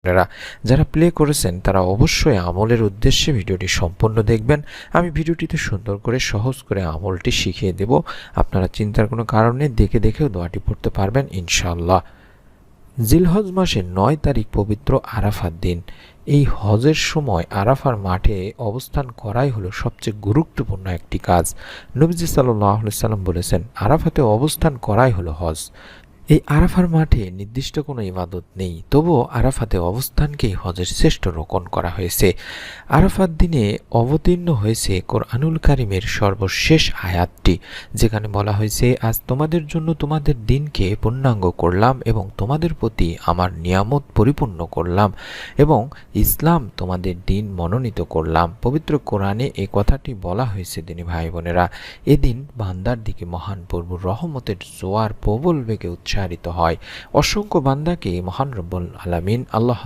আপনারা যারা প্লে করেছেন তারা অবশ্যই আমলের উদ্দেশ্যে ভিডিওটি সম্পূর্ণ দেখবেন। আমি ভিডিওটিতে সুন্দর করে সহজ করে আমলটি শিখিয়ে দেব। আপনারা চিন্তার কোনো কারণ নেই, দেখে দেখেও দোয়াটি পড়তে পারবেন ইনশাআল্লাহ। জিলহজ মাসের ৯ তারিখ পবিত্র আরাফার দিন। এই হজের সময় আরাফার মাঠে অবস্থান করাই হলো সবচেয়ে গুরুত্বপূর্ণ একটি কাজ। নবীজি সাল্লাল্লাহু আলাইহি সাল্লাম বলেছেন, আরাফাতে অবস্থান করাই হলো হজ। এই আরাফার মাঠে নির্দিষ্ট কোনো ইবাদত নেই, তবুও আরাফাতে অবস্থানকেই হজের শ্রেষ্ঠ রোকন করা হয়েছে। আরাফার দিনে অবতীর্ণ হয়েছে কোরআনুল কারিমের সর্বশেষ আয়াতটি, যেখানে বলা হয়েছে, আজ তোমাদের জন্য তোমাদের দিনকে পূর্ণাঙ্গ করলাম এবং তোমাদের প্রতি আমার নিয়ামত পরিপূর্ণ করলাম এবং ইসলাম তোমাদের দিন মনোনীত করলাম। পবিত্র কোরআনে এই কথাটি বলা হয়েছে। দিনী ভাই বোনেরা, এদিন বান্দার দিকে মহান প্রভুর রহমতের জোয়ার প্রবল বেগে উচ্চারিত হয়। অসংখ্য বান্দাকে মহান রব্বুল আলামিন আল্লাহ